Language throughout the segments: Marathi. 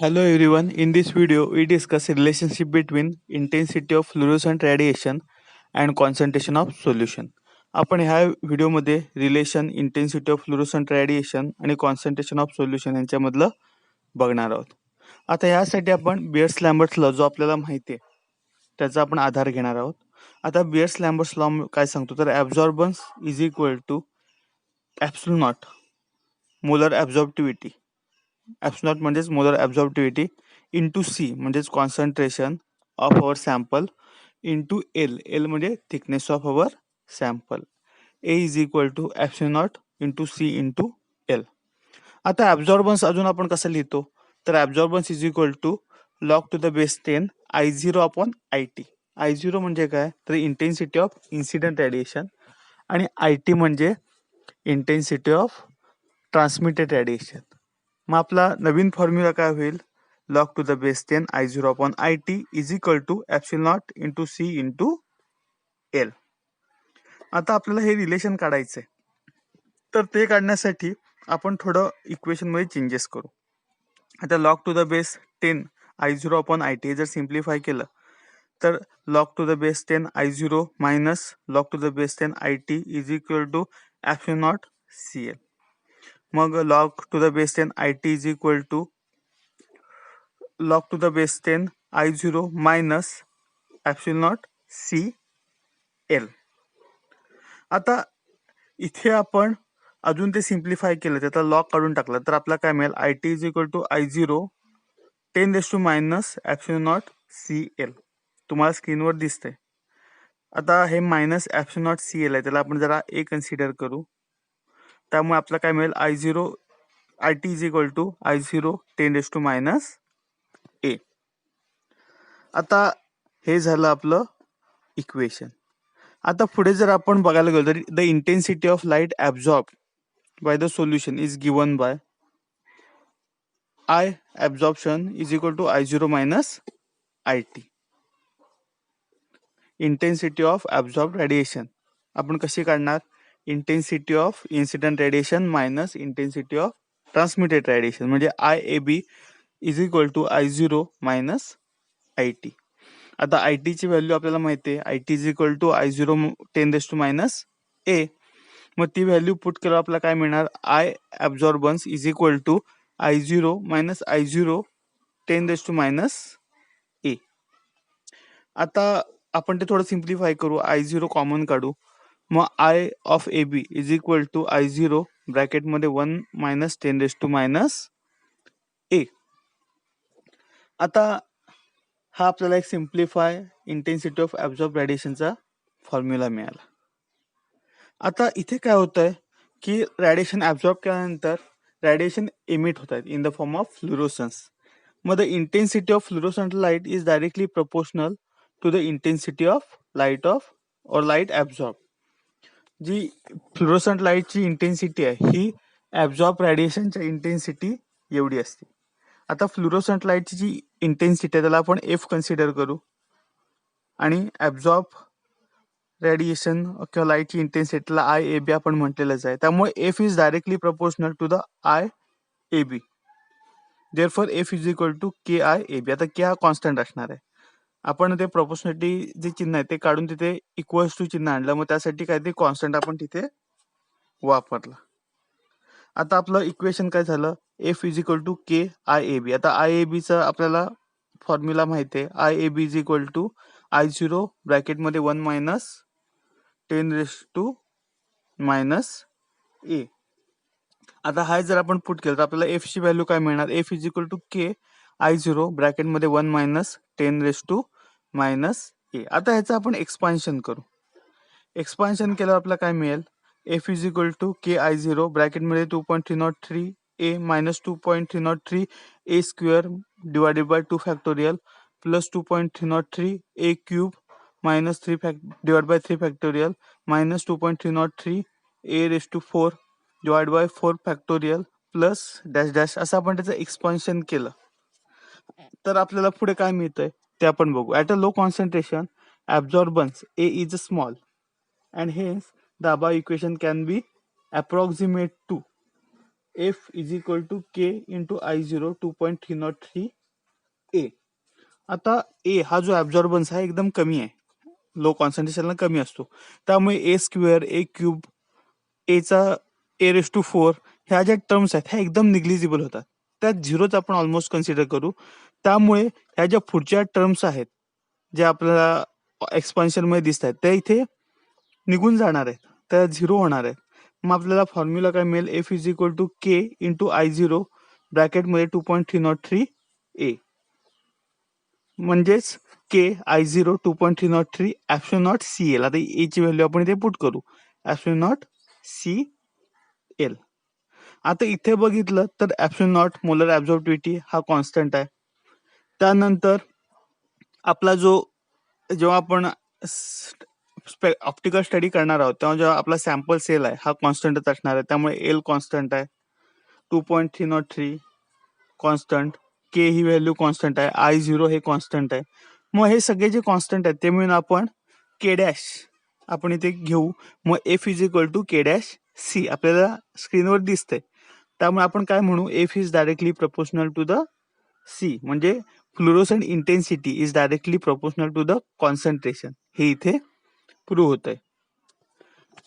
Hello everyone, in this video we discuss a relationship between intensity of fluorescent radiation and concentration of solution. आपण ह्या व्हिडिओमध्ये relation intensity of fluorescent radiation आणि कॉन्सन्ट्रेशन ऑफ सोल्युशन यांच्यामधलं बघणार आहोत. आता यासाठी आपण बियर्स लॅम्बर्ट्स लॉ जो आपल्याला माहिती आहे त्याचा आपण आधार घेणार आहोत. आता बियर्स लॅम्बर्ट्स लॉ काय सांगतो तर absorbance is equal to epsilon naught molar absorptivity. Epsilon naught म्हणजेच मोलर ॲब्झॉर्बिव्हिटी इंटू सी म्हणजेच concentration of our sample into L. L म्हणजे thickness of our sample. A is equal to epsilon naught into C into L. आता ॲब्झॉर्बन्स अजून आपण कसं लिहितो तर absorbance is equal to log to the base 10 I0 upon IT. I0 म्हणजे काय तर इंटेन्सिटी ऑफ इन्सिडेंट रेडिएशन आणि IT म्हणजे इंटेन्सिटी ऑफ ट्रान्समिटेड रेडिएशन. मग आपला नवीन फॉर्म्युला काय होईल log to the base 10 I0 upon IT is equal to epsilon naught into C into L. आता आपल्याला हे रिलेशन काढायचंय तर ते काढण्यासाठी आपण थोडं इक्वेशन मध्ये चेंजेस करू. आता log to the base 10 I0 upon IT जर सिम्प्लिफाय केलं तर log to the base 10 I0 minus log to the base 10 IT is equal to epsilon naught CL. मग log to the base 10 IT is equal to log to the base 10 I0 minus epsilon naught CL. आता इथे आपण अजून ते सिम्प्लिफाय केलं त्याचा लॉग काढून टाकला तर आपला काय मिळेल IT is equal to I0 10 raise to minus epsilon naught CL. तुम्हाला स्क्रीनवर दिसतंय. आता हे मायनस ॲप्सिलॉन नॉट CL आहे त्याला आपण जरा ए कन्सिडर करू. त्यामुळे आपला काय मिळेल I0 IT is equal to I0 10 raise to minus A. आता हे झालं आपलं इक्वेशन. आता पुढे जर आपण बघायला गेलो तर the intensity of light absorb by the solution is given by I absorption is equal to I0 minus IT. Intensity of absorb radiation आपण कशी काढणार intensity of incident radiation minus intensity of transmitted radiation म्हणजे IAB is equal to I0 minus IT. आता IT ची व्हॅल्यू आपल्याला माहिती आहे IT is equal to I0 10 raise to minus A. मग ती व्हॅल्यू पुट केल्यावर आपल्याला काय मिळणार I absorbance is equal to I0 minus I0 10 raise to minus A. आता आपण ते थोडं सिम्प्लिफाय करू I0 कॉमन काढू मग I of AB is equal to I0 ब्रॅकेटमध्ये 1 minus 10 raise to minus A. आता हा आपल्याला एक सिम्प्लिफाय इंटेन्सिटी ऑफ ॲब्झॉर्ब रेडिएशनचा फॉर्म्युला मिळाला. आता इथे काय होतंय की रेडिएशन ॲब्झॉर्ब केल्यानंतर रेडिएशन एमिट होत आहेत in the form of fluorescence. मग the intensity of fluorescent light is directly proportional to the intensity of light और लाईट ॲब्झॉर्ब. जी फ्लुरोसंट लाईटची इंटेन्सिटी आहे ही ॲब्झॉर्ब रेडिएशनच्या इंटेन्सिटी एवढी असते. आता फ्लुरोसंट लाईटची जी इंटेन्सिटी आहे त्याला आपण F कन्सिडर करू आणि ॲब्झॉर्ब रेडिएशन किंवा लाईटची इंटेन्सिटीला IAB आपण म्हटलेलंच आहे. त्यामुळे F is directly proportional to the IAB. Therefore F is equal to KIAB. आता K हा कॉन्स्टंट असणार आहे. आपण ते प्रपोर्शनॅलिटी जे चिन्ह आहे ते काढून तिथे इक्वल्स टू चिन्ह आणलं मग त्यासाठी काय ते कॉन्स्टंट आपण तिथे वापरला. आता आपलं इक्वेशन काय झालं F is equal to KIAB. आता IABचा आपल्याला फॉर्म्युला माहिती आहे IAB is equal to I0 ब्रॅकेटमध्ये 1 minus 10 raise to minus A. आता हा जर आपण पुट केलं तर आपल्याला F ची व्हॅल्यू काय मिळणार F is equal to KI0 ब्रॅकेटमध्ये 1 minus 10 raise to minus A. आता ह्याचं आपण एक्सपान्शन करू. एक्सपान्शन केल्यावर आपल्याला काय मिळेल F is equal to KI0 ब्रॅकेटमध्ये 2.303 A minus 2.303 A square divided by 2 factorial plus 2.303 A cube minus 3 divide by 3 factorial minus 2.303 A raise to 4 divide by 4 factorial plus dash dash असं आपण त्याचं एक्सपान्शन केलं तर आपल्याला पुढे काय मिळतंय ते आपण बघू. At a low concentration absorbance A is small and hence the above equation can be approximate to F is equal to K into I0 2.303 A. आता ए हा जो ऍब्झॉर्बन्स आहे एकदम कमी आहे, लो कॉन्सन्ट्रेशनला कमी असतो, त्यामुळे ए स्क्वेअर, ए क्यूब, एचा A⁴ ह्या ज्या टर्म्स आहेत ह्या एकदम निग्लिजिबल होतात, त्या झिरोच आपण ऑलमोस्ट कन्सिडर करू. त्यामुळे ह्या ज्या पुढच्या टर्म्स आहेत ज्या आपल्याला एक्सपान्शन मध्ये दिसत आहेत त्या इथे निघून जाणार आहेत, त्या झिरो होणार आहेत. मग आपल्याला फॉर्म्युला काय मिळेल, F is equal to K into I0 ब्रॅकेटमध्ये 2.303 A, म्हणजेच K I0 2.303 ऍप्सिलॉन CL. आता ए ची व्हॅल्यू आपण इथे पुट करू, ऍप्सिलॉन CL. आता इथे बघितलं तर ऍप्सिलॉन मोलर ऍब्झॉर्बिव्हिटी हा कॉन्स्टंट आहे. त्यानंतर आपला जो जेव्हा आपण ऑप्टिकल स्टडी करणार आहोत तेव्हा जेव्हा आपला सॅम्पल सेल आहे हा कॉन्स्टंटच असणार आहे, त्यामुळे एल कॉन्स्टंट आहे, 2.303 कॉन्स्टंट, के ही व्हॅल्यू कॉन्स्टंट आहे, I0 हे कॉन्स्टंट आहे. मग हे सगळे जे कॉन्स्टंट आहेत ते मिळून आपण के डॅश आपण इथे घेऊ. मग F is equal to K dash C आपल्याला स्क्रीनवर दिसतंय. त्यामुळे आपण काय म्हणू, F is directly proportional to the C, म्हणजे fluorescent intensity is directly proportional to the concentration. हे इथे प्रूव्ह होतंय,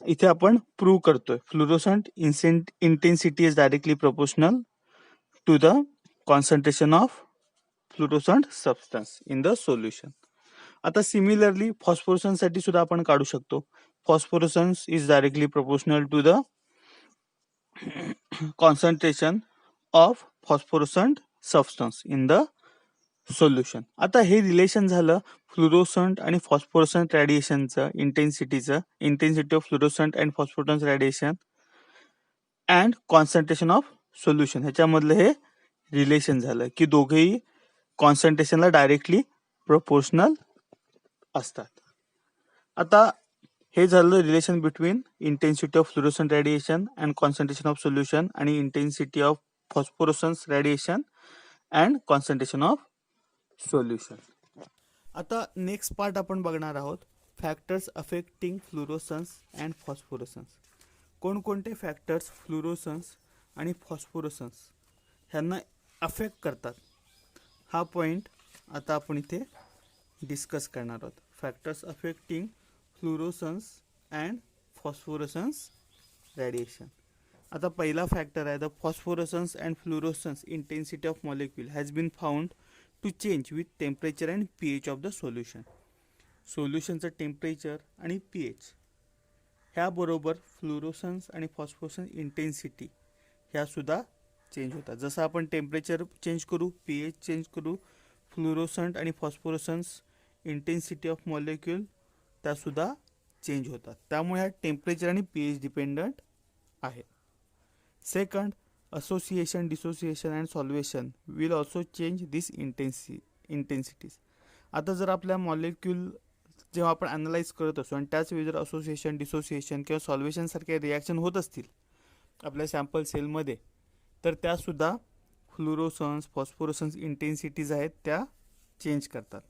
इथे आपण प्रूव्ह करतोय fluorescent intensity is directly proportional to the concentration of fluorescent substance in the solution. आता सिमिलरली फॉस्फोरसन्स साठी सुद्धा आपण काढू शकतो. Phosphorescence is directly proportional to the concentration of phosphorescent substance in the solution. आता हे रिलेशन झालं फ्लुरोसंट आणि फॉस्फोरसंट रेडिएशनचं intensity of fluorescent and phosphorescent radiation and concentration of solution, ह्याच्यामधलं हे रिलेशन झालं की दोघेही कॉन्सन्ट्रेशनला डायरेक्टली प्रोपोर्शनल असतात. आता हे झालं relation between intensity of fluorescent radiation and concentration of solution आणि intensity of phosphorescence radiation and concentration of solution. आता नेक्स्ट पार्ट आपण बघणार आहोत, factors affecting fluorescence and phosphorescence. कोणकोणते फॅक्टर्स फ्लुरोसन्स आणि फॉस्फोरसन्स ह्यांना अफेक्ट करतात, हा पॉइंट आता आपण इथे डिस्कस करणार आहोत. Factors affecting fluorescence and phosphorescence radiation. आता पहिला फॅक्टर आहे, the phosphorescence and fluorescence intensity of molecule has been found to change with temperature and pH of the solution. सोल्युशनचं टेम्परेचर आणि pH ह्याबरोबर फ्लुरोसन्स आणि फॉस्फोरसन्स इंटेन्सिटी ह्या सुद्धा चेंज होतात. जसं आपण टेम्परेचर चेंज करू, pH चेंज करू, फ्लुरोसंट आणि फॉस्फोरसन्स इंटेन्सिटी ऑफ मॉलिक्यूल त्यासुद्धा चेंज होतात. त्यामुळे ह्या टेम्परेचर आणि pH डिपेंडंट आहे. Second, association, dissociation and solvation will also change this intensities. आता जर आपल्या मॉलिक्यूल जेव्हा आपण अनालाइज करत असतो आणि त्याच वेळी जर असोसिएशन, डिसोसिएशन किंवा सॉल्वेशन सारखे रिॲक्शन होत असतील आपल्या सॅम्पल सेलमध्ये, तर त्यासुद्धा फ्लुरोसन्स फॉस्फोरसन्स इंटेन्सिटीज आहेत त्या चेंज करतात.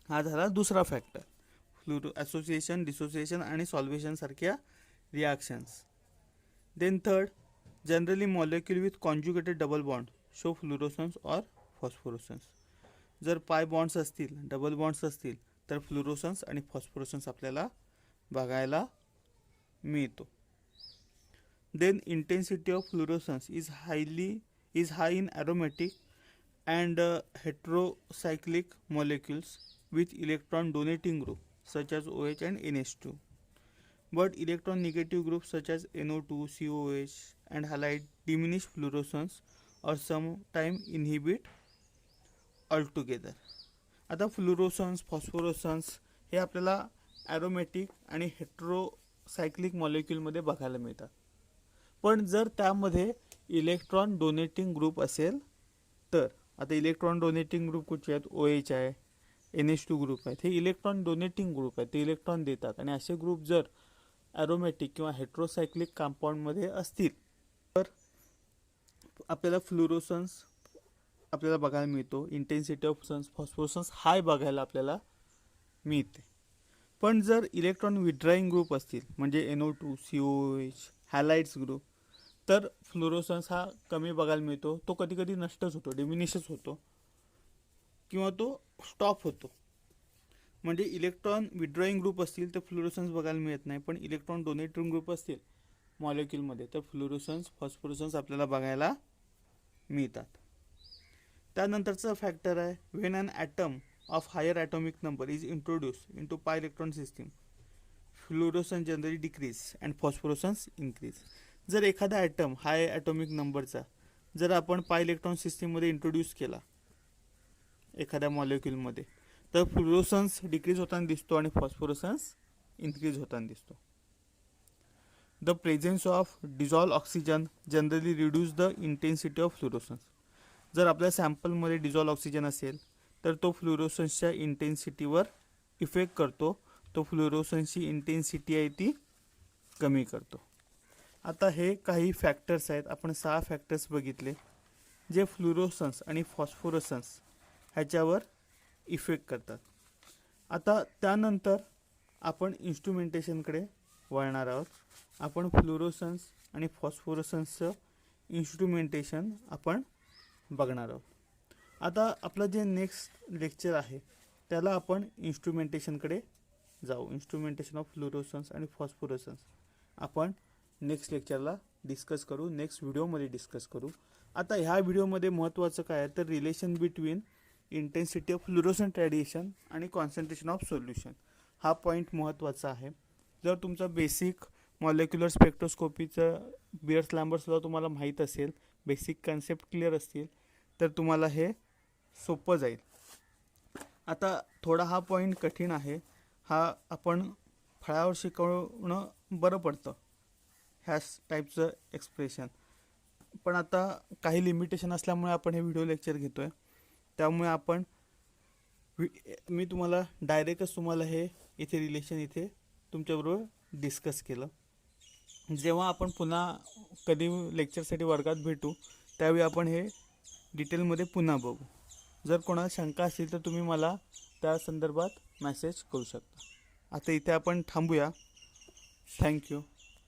हा झाला दुसरा फॅक्टर, असोसिएशन, डिसोसिएशन आणि सॉल्वेशन सारख्या reactions. Then third, generally molecule with conjugated double bond show fluorescence और फॉस्फोरसन्स. जर पाय बॉन्ड्स असतील, डबल बॉन्ड्स असतील तर फ्लुरोसन्स आणि फॉस्फोरसन्स आपल्याला बघायला मिळतो. Then intensity of fluorescence is high in aromatic and heterocyclic molecules with electron donating group such as OH and NH2, but electron negative groups such as NO2, COH and halide diminish fluorescence or sometimes inhibit altogether. आता फ्लुरोसन्स फॉस्फोरसन्स हे आपल्याला ॲरोमॅटिक आणि हेट्रोसायक्लिक मॉलिक्यूलमध्ये बघायला मिळतात, पण जर त्यामध्ये इलेक्ट्रॉन डोनेटिंग ग्रुप असेल तर. आता इलेक्ट्रॉन डोनेटिंग ग्रुप कुठचे आहेत, OH आहे, NH2 ग्रुप आहेत, हे इलेक्ट्रॉन डोनेटिंग ग्रुप आहेत, ते इलेक्ट्रॉन देतात. आणि असे ग्रुप जर ॲरोमॅटिक किंवा हेट्रोसायक्लिक कंपाऊंडमध्ये असतील तर आपल्याला फ्लुरोसन्स आपल्याला बघायला मिळतो, इंटेन्सिटी ऑफ फॉस्फोरसन्स हाय बघायला आपल्याला मिळते. पण जर इलेक्ट्रॉन विड्रॉइंग ग्रुप असतील म्हणजे NO2, COH, हॅलाइड्स ग्रुप, तर फ्लोरोसन्स हा कमी बघायला मिळतो, तो कधी कधी नष्टच होतो, डिमिनिशच होतो किंवा तो स्टॉप होतो. म्हणजे इलेक्ट्रॉन विड्रॉईंग ग्रुप असतील तर फ्लोरोसन्स बघायला मिळत नाही, पण इलेक्ट्रॉन डोनेटिंग ग्रुप असतील मॉलिक्यूलमध्ये तर फ्लोरोसन्स फॉस्फोरसन्स आपल्याला बघायला मिळतात. त्यानंतरचं फॅक्टर आहे when an atom of higher atomic number is introduce into pi electron system fluorescence generally decrease and phosphorescence increase. जर एखादा ॲटम हाय ॲटॉमिक नंबरचा जर आपण पाय इलेक्ट्रॉन सिस्टीममध्ये इंट्रोड्यूस केला एखाद्या मॉलिक्यूलमध्ये तर फ्लोरोसन्स डिक्रीज होताना दिसतो आणि फॉस्फोरसन्स इन्क्रीज होताना दिसतो. The presence of dissolve oxygen generally reduce the intensity of fluorescence. जर आपल्या सॅम्पलमध्ये डिझॉल्व ऑक्सिजन असेल तर तो फ्लोरोसन्सच्या इंटेन्सिटीवर इफेक्ट करतो, तो फ्लोरोसन्सची इंटेन्सिटी आहे ती कमी करतो. आता हे काही फॅक्टर्स आहेत, आपण 6 फॅक्टर्स बघितले जे फ्लोरोसन्स आणि फॉस्फोरसन्स ह्याच्यावर इफेक्ट करतात. आता त्यानंतर आपण इन्स्ट्रुमेंटेशनकडे वळणार आहोत. आपण फ्लोरोसन्स आणि फॉस्फोरसन्सचं इन्स्ट्रुमेंटेशन आपण बघणार आहोत. आता आपलं जे नेक्स्ट लेक्चर आहे त्याला आपण इन्स्ट्रुमेंटेशनकडे जाऊ. इन्स्ट्रुमेंटेशन ऑफ फ्लोरोसन्स आणि फॉस्फोरसन्स आपण नेक्स्ट लेक्चरला डिस्कस करू, नेक्स्ट व्हिडिओमध्ये डिस्कस करू. आता ह्या व्हिडिओमध्ये महत्त्वाचं काय आहे तर relation between intensity of fluorescent radiation आणि कॉन्सन्ट्रेशन ऑफ सोल्युशन हा पॉईंट महत्त्वाचा आहे. जर तुमचा बेसिक मॉलिक्युलर स्पेक्ट्रोस्कोपीचं बियर्स लॅम्बर्टसुद्धा तुम्हाला माहीत असेल, बेसिक कन्सेप्ट क्लिअर असतील तर तुम्हाला हे सोपं जाईल. आता थोडा हा पॉईंट कठीण आहे, हा आपण फळ्यावर शिकवणं बरं पडतं ह्या टाईपचं एक्सप्रेशन, पण आता काही लिमिटेशन असल्यामुळे आपण हे व्हिडिओ लेक्चर घेतो आहे. त्यामुळे आपण मी तुम्हाला डायरेक्टच तुम्हाला हे इथे रिलेशन इथे तुमच्याबरोबर डिस्कस केलं. जेव्हा आपण पुन्हा कधी लेक्चरसाठी वर्गात भेटू त्यावेळी आपण हे डिटेलमध्ये पुन्हा बघू. जर कोणाला शंका असेल तर तुम्ही मला त्या संदर्भात मेसेज करू शकता. आता इथे आपण थांबूया. थँक्यू.